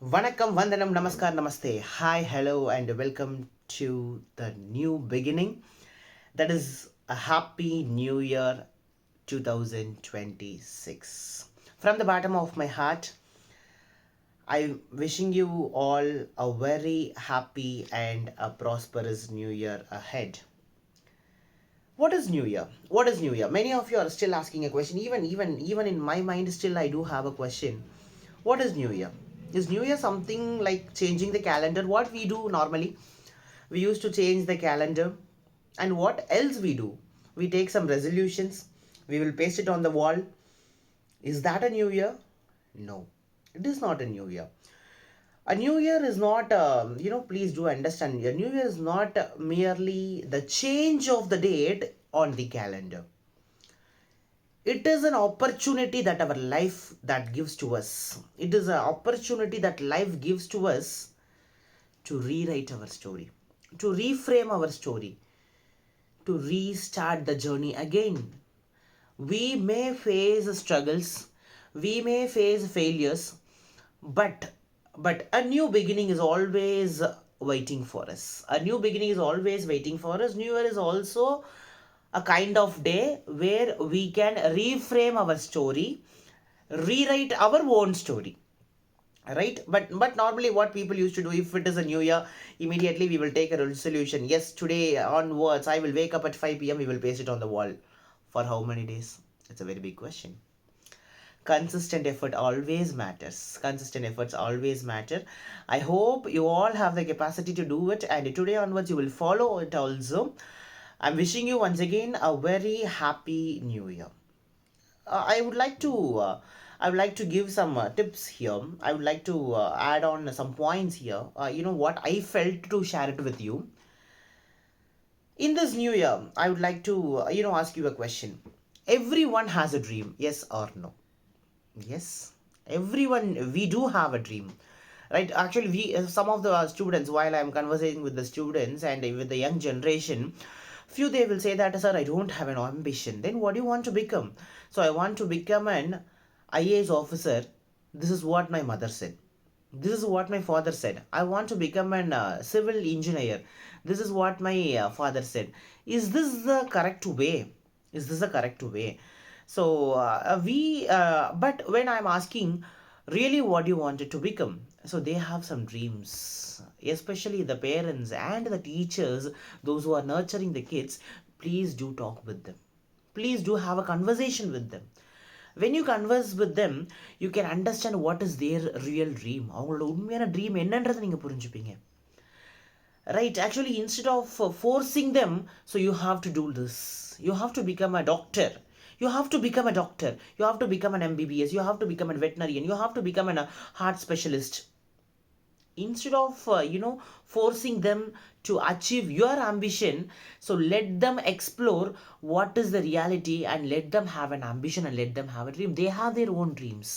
Vanakkam, Vandanam, Namaskar, Namaste. Hi, hello, and welcome to the new beginning. That is a happy new year 2026. From the bottom of my heart, I'm wishing you all a very happy and a prosperous new year ahead. What is new year? What is new year? Many of you are still asking a question. Even in my mind, still I do have a question. What is new year? Is new year something like changing the calendar? What we do normally, we used to change the calendar. And what else we do? We take some resolutions, we will paste it on the wall. Is that a new year? No, it is not a new year. A new year is not, please do understand, a new year is not merely the change of the date on the calendar. It is an opportunity that our life that gives to us. It is an opportunity that life gives to us to rewrite our story, to reframe our story, to restart the journey again. We may face struggles, we may face failures, but a new beginning is always waiting for us. A new beginning is always waiting for us. New year is also a kind of day where we can reframe our story, rewrite our own story, right? But normally what people used to do, if it is a new year, immediately we will take a resolution. Yes, today onwards I will wake up at 5 p.m. We will paste it on the wall. For how many days? It's a very big question. Consistent effort always matters. Consistent efforts always matter. I hope you all have the capacity to do it, and today onwards you will follow it also. I'm wishing you once again a very happy new year. I would like to give some tips here. I would like to add on some points here. What I felt to share it with you. In this new year, I would like to ask you a question. Everyone has a dream, yes or no? Yes, everyone, we do have a dream, right? Actually, we some of the students, while I'm conversing with the students and with the young generation, few they will say that, sir, I don't have an ambition. Then what do you want to become? So I want to become an IAS officer. This is what my mother said. This is what my father said. I want to become an civil engineer. This is what my father said. Is this the correct way? Is this the correct way? So but when I'm asking, really, what you wanted to become? So they have some dreams, especially the parents and the teachers, those who are nurturing the kids. Please do talk with them. Please do have a conversation with them. When you converse with them, you can understand what is their real dream. அவங்களோட உண்மையான dream என்னன்றதை நீங்க புரிஞ்சுப்பீங்க. Right, actually, instead of forcing them, so you have to do this. You have to become a doctor. You have to become a doctor. You have to become an MBBS. You have to become a veterinarian. You have to become a heart specialist. Instead of forcing them to achieve your ambition, so let them explore what is the reality and let them have an ambition and let them have a dream. They have their own dreams.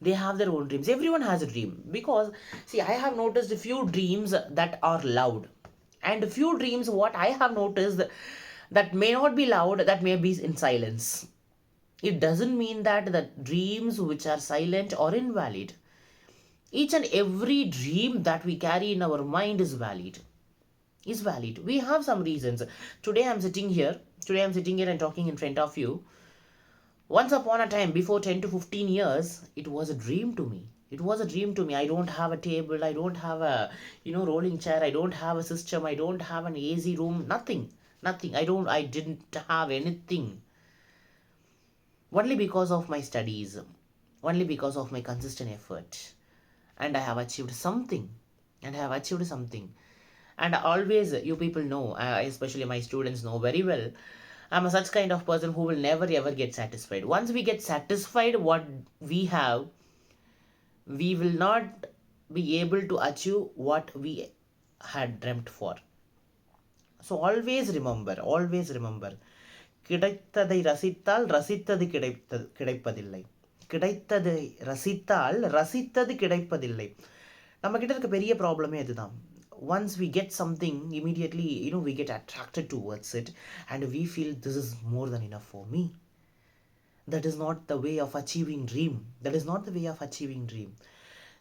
They have their own dreams. Everyone has a dream. Because see, I have noticed a few dreams that are loud, and a few dreams what I have noticed that may not be loud, that may be in silence. It doesn't mean that the dreams which are silent or invalid. Each and every dream that we carry in our mind is valid. Is valid. We have some reasons. Today I'm sitting here and talking in front of you. Once upon a time, before 10 to 15 years, it was a dream to me. It was a dream to me. I don't have a table. I don't have a, rolling chair. I don't have a system. I don't have an AC room. Nothing. Nothing. I didn't have anything. Only because of my studies. Only because of my consistent effort. And I have achieved something. And I have achieved something. And always, you people know, especially my students know very well, I'm a such kind of person who will never ever get satisfied. Once we get satisfied what we have, we will not be able to achieve what we had dreamt for. So always remember, கிடைத்ததை ரசித்தால் ரசித்தது கிடைப்பதில்லை. கிடைத்ததை ரசித்தால் ரசித்தது கிடைப்பதில்லை. நம்ம கிட்ட இருக்க பெரிய ப்ராப்ளமே அதுதான். Once we get something, immediately we get attracted towards it and we feel this is more than enough for me. That is not the way of achieving dream. That is not the way of achieving dream.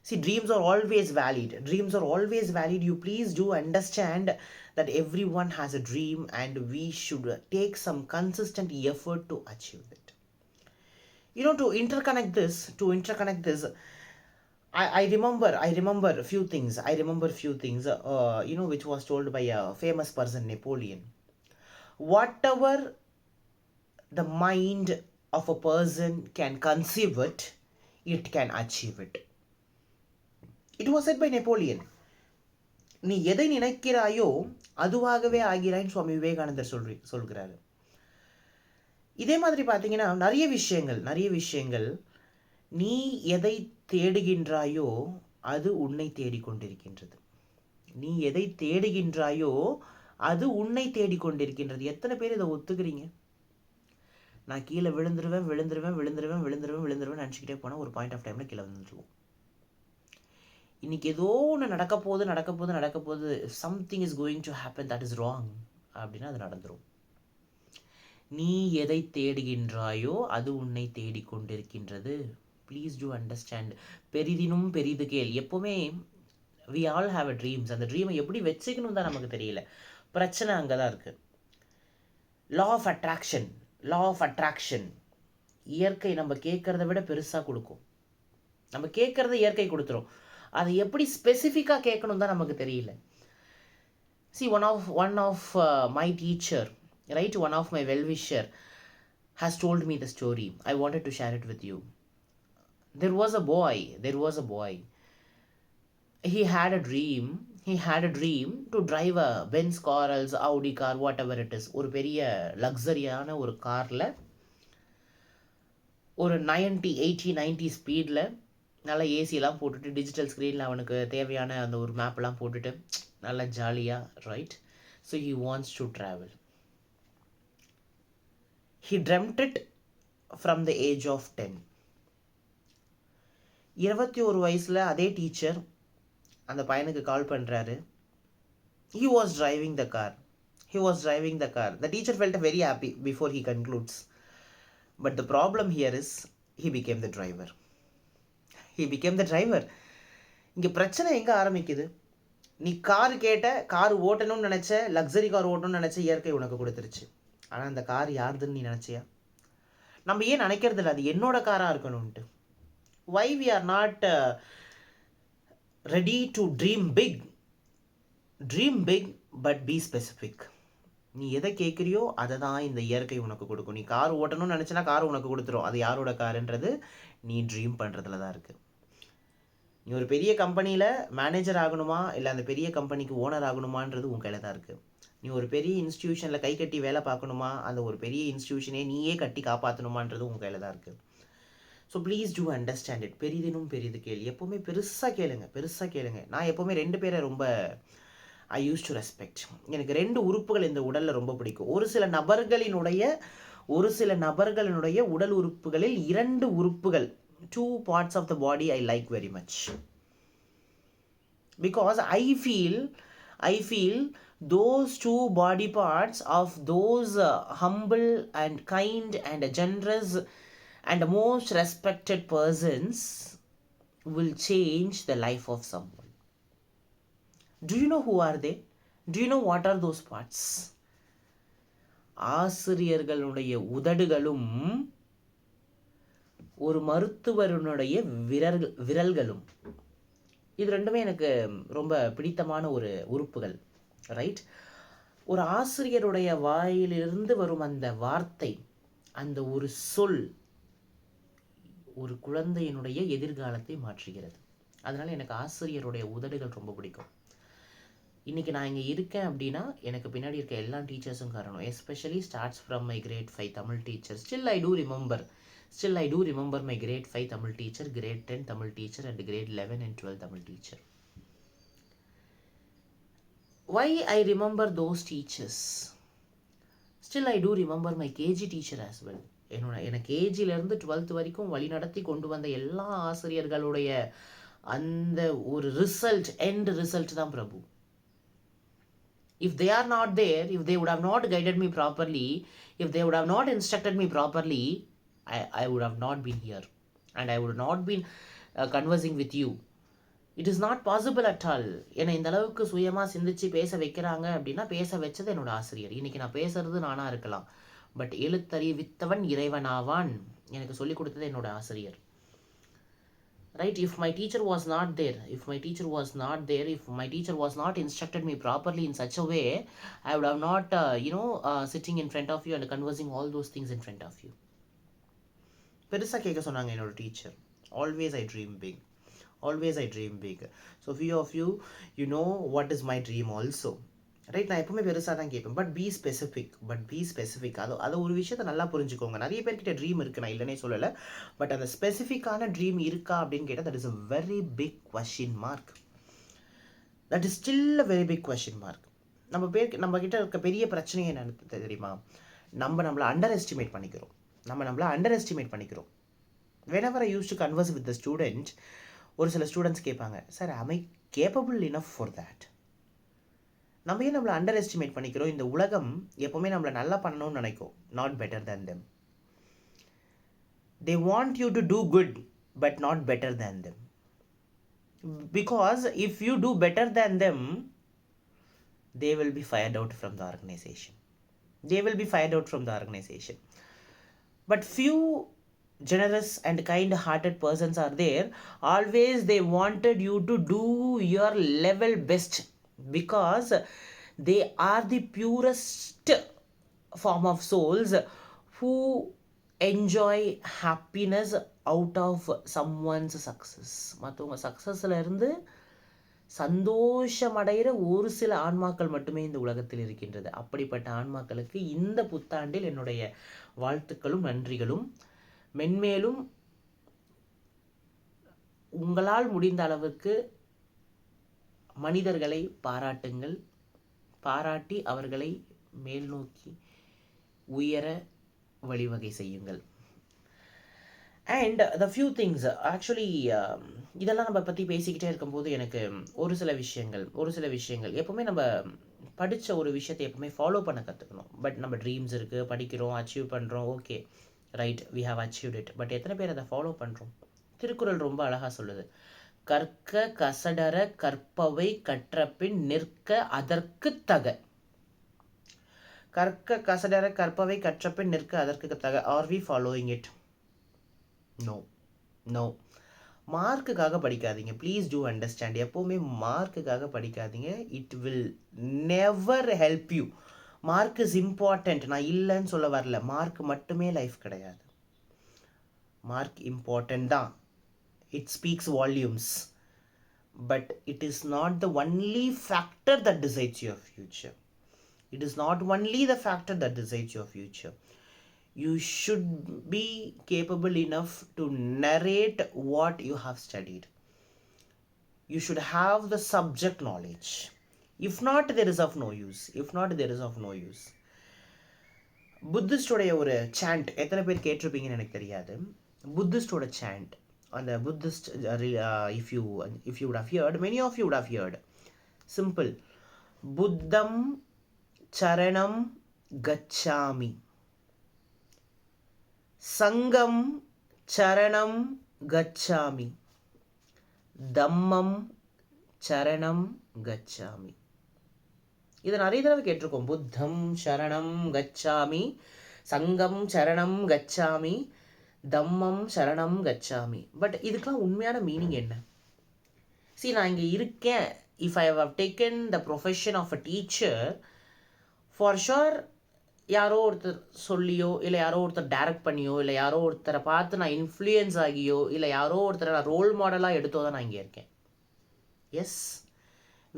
See, dreams are always valid. Dreams are always valid. You please do understand that everyone has a dream and we should take some consistent effort to achieve it. To interconnect this, I remember a few things. Which was told by a famous person, Napoleon. Whatever the mind of a person can conceive it, it can achieve it. It was said by Napoleon. நீ எதை நினைக்கிறாயோ அதுவாகவே ஆகிறாய்ன்னு சுவாமி விவேகானந்தர் சொல்கிறாரு. இதே மாதிரி பார்த்தீங்கன்னா நிறைய விஷயங்கள் நீ எதை தேடுகின்றாயோ அது உன்னை தேடிக்கொண்டிருக்கின்றது. நீ எதை தேடுகின்றாயோ அது உன்னை தேடிக்கொண்டிருக்கின்றது. எத்தனை பேர் இதை ஒத்துக்கிறீங்க? நான் கீழே விழுந்துருவேன் நினச்சிக்கிட்டே போனால் ஒரு பாயிண்ட் ஆஃப் டைமில் கீழே விழுந்துருவோம். இன்னைக்கு ஏதோ ஒன்று நடக்க போகுது, something is going to happen that is wrong அப்படின்னா அது நடந்துடும். நீ எதை தேடுகின்றாயோ அது உன்னை தேடிக்கொண்டிருக்கின்றது. Please do understand. பெரிதினும் பெரிது கேள். எப்போவுமே we all have a dreams. அந்த ட்ரீமை எப்படி வச்சுக்கணும் தான் நமக்கு தெரியல. பிரச்சனை அங்கே தான் இருக்குது. Law of attraction. இயற்கை நம்ம கேட்குறத விட பெருசாக கொடுக்கும். நம்ம கேட்குறத இயற்கை கொடுத்துரும். அதை எப்படி ஸ்பெசிஃபிக்காக கேட்கணும் தான் நமக்கு தெரியல. See, one of my teacher, right, one of my well-wisher has told me the story. I wanted to share it with you. There was a boy. He had a dream to drive a Benz car or Audi car, whatever it is. ஒரு பெரிய லக்ஸரியான ஒரு காரில் ஒரு 90 ஸ்பீடில் நல்லா ஏசியெல்லாம் போட்டுட்டு digital ஸ்க்ரீனில் அவனுக்கு தேவையான அந்த ஒரு மேப்லாம் போட்டுட்டு நல்லா ஜாலியாக, right? So he wants to travel. He dreamt it from the age of 10. 21 வயசில் அதே டீச்சர் அந்த பையனுக்கு கால் பண்ணுறாரு. He was driving the car. The teacher felt very happy before he concludes. But the problem here is he became the driver. இங்கே பிரச்சனை எங்கே ஆரம்பிக்குது? நீ கார் ஓட்டணும்னு நினச்ச, லக்ஸரி கார் ஓட்டணும்னு நினச்ச, இயற்கை உனக்கு கொடுத்துருச்சு. ஆனால் அந்த கார் யாருதுன்னு நீ நினச்சியா? நம்ம ஏன் நினைக்கிறது இல்லை அது என்னோட காராக இருக்கணும்ன்ட்டு? Why we are not ready to dream big but be specific. நீ எதை கேட்குறியோ அதை தான் இந்த இயற்கை உனக்கு கொடுக்கும். நீ கார் ஓட்டணும்னு நினச்சினா கார் உனக்கு கொடுத்துரும். அது யாரோட காருன்றது நீ ட்ரீம் பண்ணுறதுல தான் இருக்குது. நீ ஒரு பெரிய கம்பெனியில் மேனேஜர் ஆகணுமா இல்லை அந்த பெரிய கம்பெனிக்கு ஓனர் ஆகணுமான்றது உன் கையில் தான் இருக்குது. நீ ஒரு பெரிய இன்ஸ்டியூஷனில் கை கட்டி வேலை பார்க்கணுமா, அந்த ஒரு பெரிய இன்ஸ்டியூஷனே நீயே கட்டி காப்பாற்றணுமான்றது உன் கையில் தான் இருக்குது. So please do understand it. பெரிதினும் பெரிது கேள். எப்போவுமே பெருசாக கேளுங்க. நான் எப்போவுமே 2 பேரை ரொம்ப ஐ யூஸ் டு ரெஸ்பெக்ட். எனக்கு 2 உறுப்புகள் இந்த உடலில் ரொம்ப பிடிக்கும். ஒரு சில நபர்களினுடைய உடல் உறுப்புகளில் 2 உறுப்புகள், 2 parts of the body I like very much. Because I feel those 2 body parts of those humble and kind and generous and most respected persons will change the life of someone. Do you know who are they? Do you know what are those parts? ஆசிரியர்களுடைய உதடுகளும் ஒரு மருத்துவருடைய விரல்களும். இது 2மே எனக்கு ரொம்ப பிடித்தமான ஒரு உறுப்புகள், right? ஒரு ஆசிரியருடைய வாயிலிருந்து வரும் அந்த வார்த்தை, அந்த ஒரு சொல் ஒரு குழந்தையினுடைய எதிர்காலத்தை மாற்றுகிறது. அதனால் எனக்கு ஆசிரியருடைய உதடுகள் ரொம்ப பிடிக்கும். இன்றைக்கி நான் இங்கே இருக்கேன் அப்படின்னா எனக்கு பின்னாடி இருக்க எல்லா டீச்சர்ஸும் காரணம். Especially starts from my grade 5 Tamil teacher. Still I do remember my grade 5 Tamil teacher, grade 10 Tamil teacher and grade 11 and 12 Tamil teacher. Why I remember those teachers? Still I do remember my KG teacher as well. என்னை கேஜிலேருந்து 12th வரைக்கும் வழி நடத்தி கொண்டு வந்த எல்லா ஆசிரியர்களுடைய அந்த ஒரு end result தான் பிரபு. If they are not there, if they would have not guided me properly, if they would have not instructed me properly, I would have not been here and I would not been conversing with you. It is not possible at all. என்னை இந்த அளவுக்கு சுயமாக சிந்திச்சு பேச வைக்கிறாங்க அப்படின்னா பேச வச்சது என்னோட ஆசிரியர். இன்றைக்கி நான் பேசுறது நானாக இருக்கலாம், பட் எழுத்தறிவித்தவன் இறைவனாவான் எனக்கு சொல்லிக் கொடுத்தது என்னோட ஆசிரியர். Right? If my teacher was not there, if my teacher was not instructed me properly in such a way, I would have not sitting in front of you and conversing all those things in front of you. பெருசாக கேட்க சொன்னாங்க என்னோட teacher. Always I dream big, always I dream big. So few of you, you know what is my dream also. Right? நான் எப்பவுமே பெருசாக தான் கேட்பேன், but B specific. அது ஒரு விஷயத்தை நல்லா புரிஞ்சுக்கோங்க. நிறைய பேர்கிட்ட ட்ரீம் இருக்குது, நான் இல்லைனே சொல்லலை, பட் அந்த ஸ்பெசிஃபிக்கான ட்ரீம் இருக்கா அப்படின்னு கேட்டால் that is a very big question mark. That is still a very big question mark. நம்ம கிட்ட இருக்க பெரிய பிரச்சனையே என்னன்னு தெரியுமா? நம்மளை அண்டர் எஸ்டிமேட் பண்ணிக்கிறோம். whenever I used to converse with the student, ஒரு சில ஸ்டூடெண்ட்ஸ் கேட்பாங்க, sir am I capable enough for that? நம்ம ஏன் நம்மளை அண்டர் எஸ்டிமேட் பண்ணிக்கிறோம்? இந்த உலகம் எப்போவுமே நம்மளை நல்லா பண்ணணும்னு நினைக்கும், not better than them. They want you to do good but not better than them. Because if you do better than them, they will be fired out from the organization. But few generous and kind-hearted persons are there. Always they wanted you to do your level best, because they are the purest form of souls who enjoy happiness out of someone's success. மற்றவங்க சக்ஸஸில் இருந்து சந்தோஷமடைகிற ஒரு சில ஆன்மாக்கள் மட்டுமே இந்த உலகத்தில் இருக்கின்றது. அப்படிப்பட்ட ஆன்மாக்களுக்கு இந்த புத்தாண்டில் என்னுடைய வாழ்த்துக்களும் நன்றிகளும். மென்மேலும் உங்களால் முடிந்த அளவுக்கு மனிதர்களை பாராட்டுங்கள், பாராட்டி அவர்களை மேல் நோக்கி உயர வழிவகை செய்யுங்கள். And the few things actually இதெல்லாம் நம்ம பற்றி பேசிக்கிட்டே இருக்கும்போது எனக்கு ஒரு சில விஷயங்கள் எப்போவுமே நம்ம படித்த ஒரு விஷயத்தை எப்போவுமே ஃபாலோ பண்ண கற்றுக்கணும். பட் நம்ம ட்ரீம்ஸ் இருக்குது, படிக்கிறோம், அச்சீவ் பண்ணுறோம், okay right, we have achieved it. But எத்தனை பேர் அதை ஃபாலோ பண்ணுறோம்? திருக்குறள் ரொம்ப அழகாக சொல்லுது, கற்க கசடர கற்பவை கற்றபின் நிற்க அதற்கு தக. கற்க கசடர கற்பவை கற்றபின் நிற்க அதற்கு தக. Are we following it? No. மார்க்குக்காக படிக்காதீங்க, ப்ளீஸ் டூ அண்டர்ஸ்டாண்ட். எப்போவுமே மார்க்குக்காக படிக்காதீங்க. It will never help you. Mark is important, நான் இல்லைன்னு சொல்ல வரல. மார்க் மட்டுமே லைஃப் கிடையாது. மார்க் இம்பார்ட்டண்ட் தான், it speaks volumes, but it is not the only factor that decides your future. You should be capable enough to narrate what you have studied. You should have the subject knowledge. If not, there is of no use. புத்திஸ்டோட ஒரு sand எத்தனை பேர் கேட்டிருப்பீங்கன்னு எனக்கு தெரியாது. புத்திஸ்டோட sand, அந்த Buddhist, if you would have heard, many of you would have heard, simple, புத்தம் சரணம் கச்சாமி, சங்கம் சரணம் கச்சாமி, தம்மம் சரணம் கச்சாமி. இதை நிறைய தடவை கேட்டிருக்கோம். புத்தம் சரணம் கச்சாமி, சங்கம் சரணம் கச்சாமி, தம்மம் சரணம் கச்சாமி. பட் இதுக்கெல்லாம் உண்மையான மீனிங் என்ன? நான் இங்கே இருக்கேன். If I have taken the profession of a teacher, for sure யாரோ ஒருத்தர் சொல்லியோ, இல்லை யாரோ ஒருத்தர் டைரக்ட் பண்ணியோ, இல்லை யாரோ ஒருத்தரை பார்த்து நான் இன்ஃப்ளூயன்ஸ் ஆகியோ, இல்லை யாரோ ஒருத்தரை நான் ரோல் மாடலாக எடுத்தோ தான் நான் இங்கே இருக்கேன். Yes,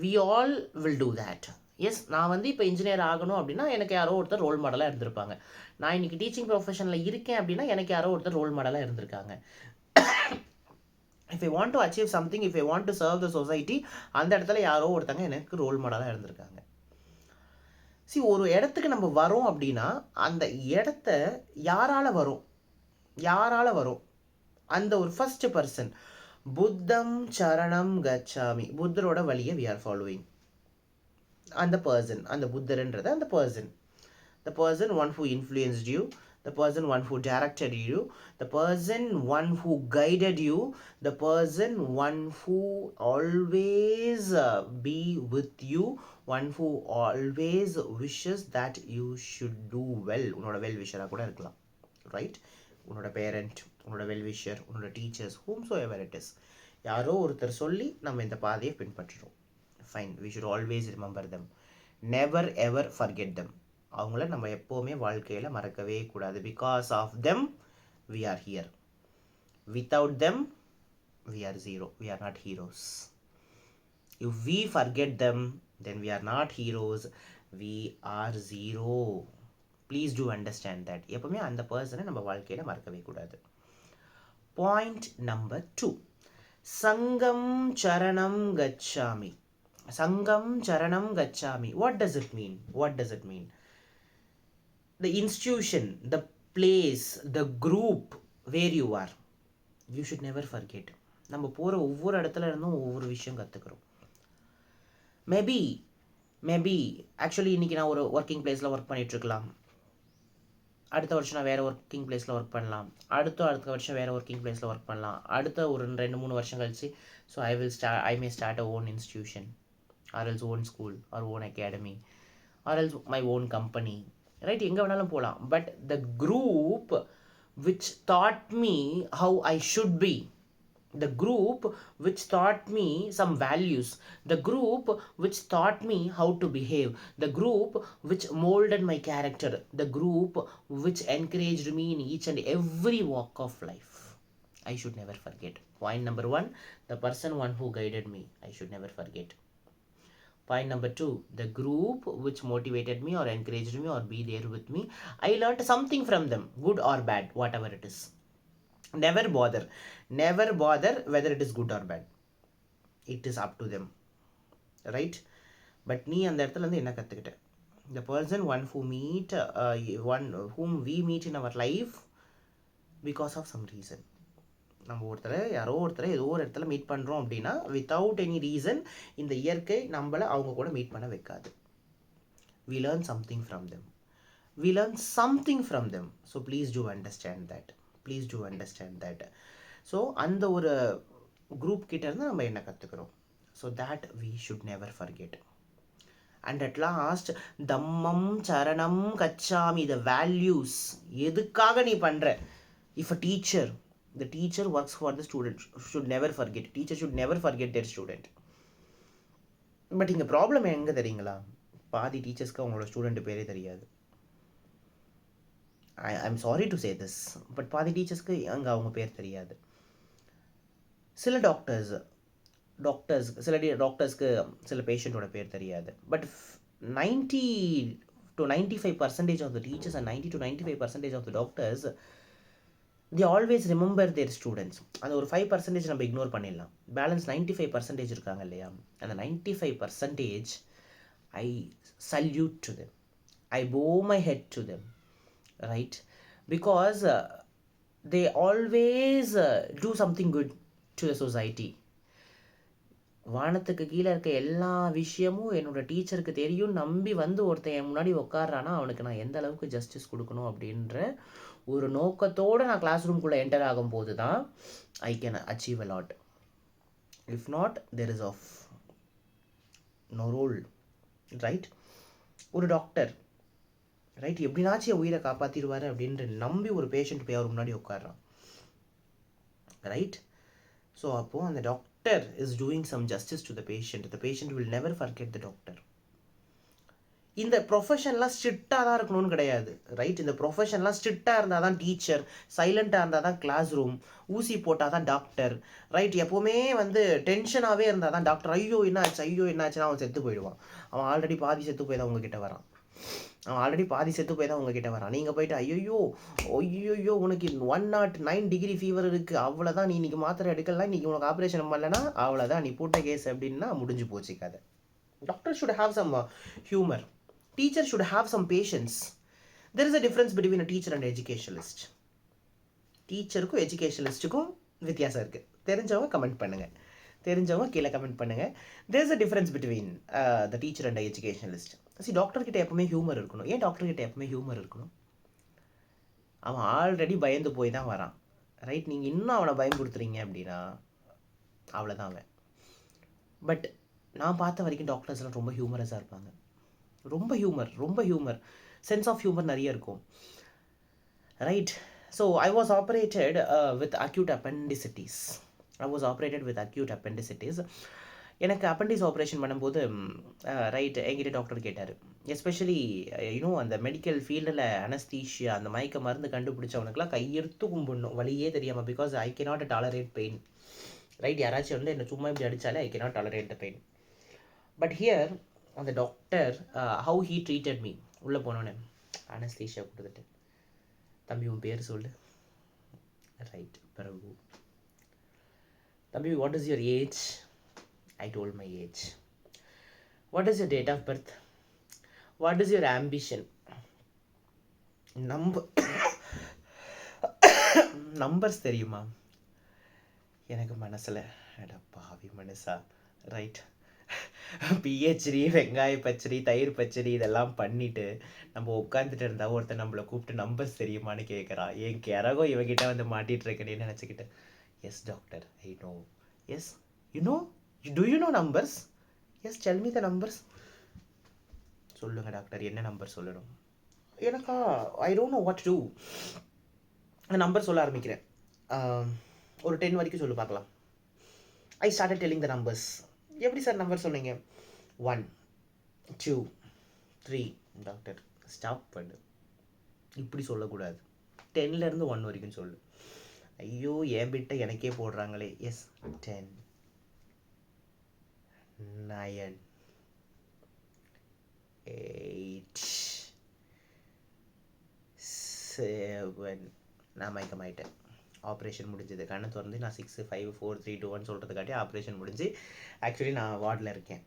we all will do that. Yes, நான் இப்போ இன்ஜினியர் ஆகணும் அப்படின்னா எனக்கு யாரோ ஒருத்தர் ரோல் மாடலாக இருந்திருப்பாங்க. நான் இன்றைக்கி டீச்சிங் ப்ரொஃபஷனில் இருக்கேன் அப்படின்னா எனக்கு யாரோ ஒருத்தர் ரோல் மாடலாக இருந்திருக்காங்க. If I want to achieve something, if I want to serve the society, அந்த இடத்துல யாரோ ஒருத்தங்க எனக்கு ரோல் மாடலாக இருந்திருக்காங்க. ஒரு இடத்துக்கு நம்ம வரோம் அப்படின்னா அந்த இடத்த யாரால வரும்? அந்த ஒரு ஃபர்ஸ்ட் பர்சன், புத்தம் சரணம் கச்சாமி, புத்தரோட வழியை வி ஆர் ஃபாலோயிங். அந்த பர்சன், அந்த புத்தர்ன்றது அந்த person, the person one who influenced you, the person one who directed you, the person one who guided you, the person one who always be with you, one who always wishes that you should do well. உன்னோட well விஷரா கூட இருக்கலாம், right? உன்னோட parent, உன்னோட well wisher, உன்னோட teachers, whomsoever it is, யாரோ ஒருத்தர் சொல்லி நம்ம இந்த பாதையை பின்பற்றுறோம். Fine, we should always remember them, never ever forget them. அவங்கள நம்ம எப்போவுமே வாழ்க்கையில் மறக்கவே கூடாது. Because of them we are here, without them we are zero, we are not heroes. If we forget them, then we are not heroes, we are zero. Please do understand that. எப்பவுமே அந்த பர்சனை நம்ம வாழ்க்கையில் மறக்கவே கூடாது. Point number 2, சங்கம் சரணம் கச்சாமி. சங்கம் சரணம் கச்சாமி. What does it mean? What does it mean? The institution, the place, the group where you are, you should never forget. நம்ம போகிற ஒவ்வொரு இடத்துல இருந்தும் ஒவ்வொரு விஷயம் கற்றுக்குறோம். மேபி ஆக்சுவலி இன்றைக்கி நான் ஒரு ஒர்க்கிங் பிளேஸில் ஒர்க் பண்ணிகிட்ருக்கலாம், அடுத்த வருஷம் நான் வேறு ஒர்க்கிங் பிளேஸில் ஒர்க் பண்ணலாம், அடுத்த வருஷம் வேறு ஒர்க்கிங் பிளேஸில் ஒர்க் பண்ணலாம், அடுத்த ஒரு 2-3 வருஷம் கழிச்சு so I May start a own institution, or else own school, our own academy, or else my own company, right? எங்கே வேணாலும் போகலாம். But the group which taught me how I should be, the group which taught me some values, the group which taught me how to behave, the group which molded my character, the group which encouraged me in each and every walk of life, I should never forget. Point number 1, the person one who guided me, I should never forget. Point number 2, the group which motivated me or encouraged me or be there with me, I learned something from them, good or bad, whatever it is. Never bother whether it is good or bad, it is up to them, right? But நீ அந்த இடத்துல இருந்து என்ன கற்றுக்கிட்ட? The person one who meet one whom we meet in our life because of some reason. நம்ம யாரோ ஒருத்தரை ஏதோ ஒரு இடத்துல மீட் பண்ணுறோம் அப்படின்னா வித்தவுட் எனி ரீசன் இந்த இயற்கை நம்மளை அவங்க கூட மீட் பண்ண வைக்காது. we learn something from them, so please do understand that. So அந்த ஒரு குரூப் கிட்ட இருந்து நம்ம என்ன கற்றுக்கிறோம், so that we should never forget. And at last, தம்மம் சரணம் கச்சாமி, the values, எதுக்காக நீ பண்ணுற? if a teacher, the teacher works for the student, should never forget, teacher should never forget their student. But இங்கே ப்ராப்ளம் எங்கே தெரியுங்களா? பாதி டீச்சர்ஸ்க்கு அவங்களோட ஸ்டூடெண்ட் பேரே தெரியாது. I'm sorry to say this, but பாதி டீச்சர்ஸ்க்கு அங்கே அவங்க பேர் தெரியாது. சில டாக்டர்ஸ்க்கு சில பேஷண்ட்டோட பேர் தெரியாது. But 90 to 95% of the teachers and 90 to 95% of the doctors, they always remember their students. அந்த ஒரு 5% நம்ம இக்னோர் பண்ணிடலாம். பேலன்ஸ் 95% இருக்காங்க இல்லையா? அந்த 95% I salute to them, I bow my head to them, right? Because they always do something good to the society. வானத்துக்கு கீழே இருக்க எல்லா விஷயமும் என்னோட டீச்சருக்கு தெரியும் நம்பி வந்து ஒருத்தன் என் முன்னாடி உட்காரானா அவனுக்கு நான் எந்த அளவுக்கு ஜஸ்டிஸ் கொடுக்கணும் அப்படின்ற ஒரு நோக்கத்தோடு நான் கிளாஸ் ரூம்குள்ளே என்டர் ஆகும்போது தான் I can achieve a lot. If not there is of no role, right? ஒரு டாக்டர், ரைட், எப்படினாச்சும் என் உயிரை காப்பாற்றிடுவார் அப்படின்ற நம்பி ஒரு பேஷண்ட் போய் அவர் முன்னாடி உட்காடுறான், ரைட்? ஸோ அப்போது அந்த doctor is doing some justice to the patient will never forget the doctor. இந்த ப்ரொஃபஷன்லாம் ஸ்ட்ரிக்டாக தான் இருக்கணும்னு கிடையாது, ரைட்? இந்த ப்ரொஃபஷன்லாம் ஸ்ட்ரிக்டாக இருந்தால் தான் டீச்சர், சைலண்ட்டாக இருந்தால் தான் கிளாஸ் ரூம், ஊசி போட்டால் தான் டாக்டர், ரைட்? எப்போவுமே வந்து டென்ஷனாகவே இருந்தால் தான் டாக்டர். ஐயோ என்னாச்சுன்னா அவன் செத்து போயிடுவான். அவன் ஆல்ரெடி பாதி செத்து போய் தான் உங்ககிட்ட வரான். நீங்கள் போயிட்டு ஐயோ உனக்கு 109 டிகிரி ஃபீவர் இருக்குது, அவ்வளோதான், நீ இன்றைக்கி மாத்திரை எடுக்கலாம், இன்றைக்கி உனக்கு ஆப்ரேஷன் பண்ணலன்னா அவ்வளோதான், நீ போட்ட கேஸ் அப்படின்னா முடிஞ்சு போச்சு கதை. Doctor should have some humor. Teacher should have some patience. There is a difference between a teacher and educationalist. டீச்சருக்கும் எஜுகேஷனலிஸ்ட்டுக்கும் வித்தியாசம் இருக்குது. தெரிஞ்சவங்க கமெண்ட் பண்ணுங்கள், தெரிஞ்சவங்க கீழே கமெண்ட் பண்ணுங்கள். there is a difference between the teacher and the educationalist. டாக்டர்கிட்ட எப்பவுமே humour இருக்கணும். ஏன் டாக்டர்கிட்ட எப்பவுமே ஹியூமர் இருக்கணும்? அவன் ஆல்ரெடி பயந்து போய் தான் வரான். ரைட்? நீங்கள் இன்னும் அவனை பயம்படுத்துறீங்க அப்படின்னா அவ்வளோதான் அவன். பட் நான் பார்த்த வரைக்கும் டாக்டர்ஸ்லாம் ரொம்ப ஹியூமரஸாக இருப்பாங்க. ரொம்ப ஹியூமர் சென்ஸ் ஆஃப் ஹியூமர் நிறைய இருக்கும். Right? So I was operated with acute appendicitis. எனக்கு அப்பெண்டிஸ் ஆப்ரேஷன் பண்ணும்போது ரைட் என்கிட்ட டாக்டர் கேட்டார். எஸ்பெஷலி அந்த மெடிக்கல் ஃபீல்டில் அனஸ்தீஷியா அந்த மயக்க மருந்து கண்டுபிடிச்சவனுக்குலாம் கையெடுத்து கும்பிடணும் வழியே தெரியாமல். Because I cannot tolerate pain. Right? யாராச்சும் வந்து என்னை சும்மா இப்படி அடித்தாலே I cannot tolerate the pain. But here அந்த doctor how he treated me. உள்ளே போனோன்னே அனஸ்தீஷியா கொடுத்துட்டு, தம்பி உன் பேர் சொல்லு. ரைட்? பிறகு தம்பி what is your age? I told my age. What is your date of birth? What is your ambition? Numbers தெரியுமா? எனக்கு மனசில் அட பாவி மனசா. ரைட்? பிஹெச்டி, வெங்காய பச்சடி, தயிர் பச்சடி இதெல்லாம் பண்ணிவிட்டு நம்ம உட்காந்துட்டு இருந்தால் ஒருத்தர் நம்மளை கூப்பிட்டு நம்பர்ஸ் தெரியுமான்னு கேட்குறான். என் கிறகோ இவகிட்ட வந்து மாட்டிகிட்டு இருக்கேன்னு நினச்சிக்கிட்டேன். Yes doctor, I know. Yes you know? Do you know numbers? Yes, tell me the numbers. சொல்லுங்க டாக்டர், என்ன நம்பர் சொல்லணும்? எனக்கா I don't know what to do. Number சொல்ல ஆரம்பிக்கிறேன். ஒரு 10 வரைக்கும் சொல்லு பார்க்கலாம். I started telling the numbers. எப்படி சார் நம்பர் சொன்னீங்க? 1 2 3. டாக்டர் ஸ்டாப் பண்ணு, இப்படி சொல்லக்கூடாது. 10லேருந்து 1 வரைக்கும் சொல்லு. ஐயோ ஏன் பிட்ட எனக்கே போடுறாங்களே. எஸ் 10 9 8 7. நான் மயக்கமாயிட்டேன். ஆப்ரேஷன் முடிஞ்சது. கண்ணை திறந்து நான் 6 5 4 3 2 1 சொல்கிறதுக்காட்டி ஆப்ரேஷன் முடிஞ்சு ஆக்சுவலி நான் வார்டில் இருக்கேன்.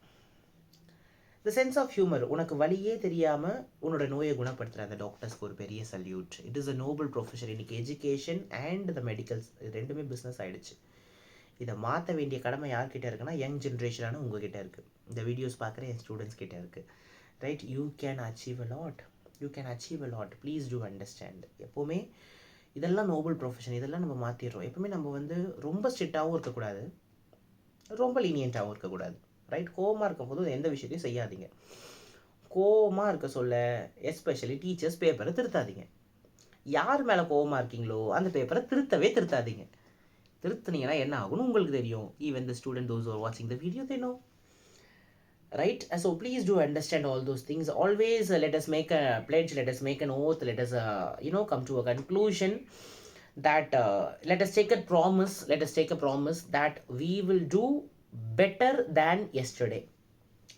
The sense of humour. உனக்கு வழியே தெரியாமல் உன்னோட நோயை குணப்படுத்துகிற அந்த டாக்டர்ஸ்க்கு ஒரு பெரிய salute. It is a Nobel profession. இன்றைக்கி எஜுகேஷன் அண்ட் த மெடிக்கல்ஸ் ரெண்டுமே பிஸ்னஸ் ஆகிடுச்சு. இதை மாற்ற வேண்டிய கடமை யார்கிட்ட இருக்குன்னா யங் ஜென்ரேஷனான உங்ககிட்ட இருக்குது. இந்த வீடியோஸ் பார்க்குற என் ஸ்டூடெண்ட்ஸ் கிட்டே இருக்குது. Right? You can achieve a lot. Please do understand. எப்போவுமே இதெல்லாம் நோபல் ப்ரொஃபஷன். இதெல்லாம் நம்ம மாற்றிடுறோம். எப்போவுமே நம்ம வந்து ரொம்ப ஸ்ட்ரிக்டாகவும் இருக்கக்கூடாது, ரொம்ப லீனியண்ட்டாகவும் இருக்கக்கூடாது. ரைட்? கோவமாக இருக்கும்போது எந்த விஷயத்தையும் செய்யாதீங்க. கோவமாக இருக்க சொல்ல எஸ்பெஷலி டீச்சர்ஸ் பேப்பரை திருத்தாதீங்க. யார் மேலே கோவமாக இருக்கீங்களோ அந்த பேப்பரை திருத்தாதீங்க. திருத்தினீங்கன்னா என்ன ஆகும்னு உங்களுக்கு தெரியும். Even the student those are வாட்சிங் the video they know. Right? So please do understand all those things. Always let us make a pledge, let us make an oath, let us come to a conclusion that let us take a promise that we will do better than yesterday.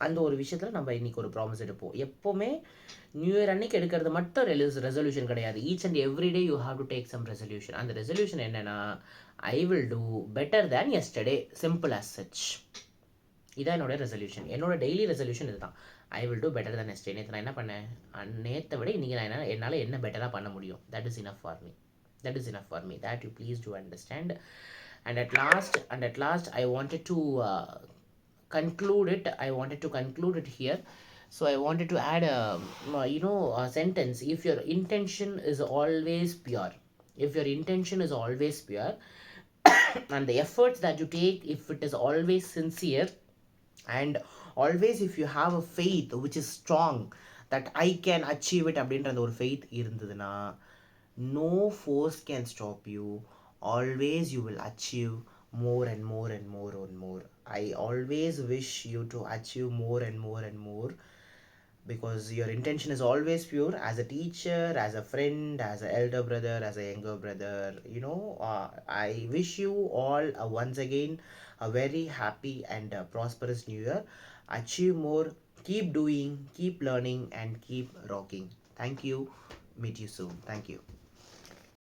அந்த ஒரு விஷயத்தில் நம்ம இன்றைக்கி ஒரு promise எடுப்போம். எப்போவுமே new year அன்னைக்கு எடுக்கிறது மட்டும் ரெசல்யூஷன் கிடையாது. Each and every day you have to take some resolution. அந்த ரெசல்யூஷன் என்னென்னா, I will do better than yesterday. Simple as such. இதான் என்னோட ரெசல்யூஷன். என்னோட டெய்லி ரெசல்யூஷன் இதுதான். I will do better than yesterday. நேற்று நான் என்ன பண்ணேன், நேற்றை விட இன்றைக்கி நான் என்னால் என்ன பெட்டராக பண்ண முடியும். That is enough for me. That you please do understand. And at last I wanted to conclude it here. So I wanted to add a sentence. If your intention is always pure, and the efforts that you take, if it is always sincere, and always if you have a faith which is strong that I can achieve it அப்படின்ற அந்த ஒரு faith இருந்ததுன்னா, no force can stop you. Always you will achieve more and more and more and more. I always wish you to achieve more and more and more, because your intention is always pure. As a teacher, as a friend, as an elder brother, as a younger brother, I wish you all once again a very happy and prosperous new year. Achieve more, keep doing, keep learning, and keep rocking. Thank you. Meet you soon. Thank you.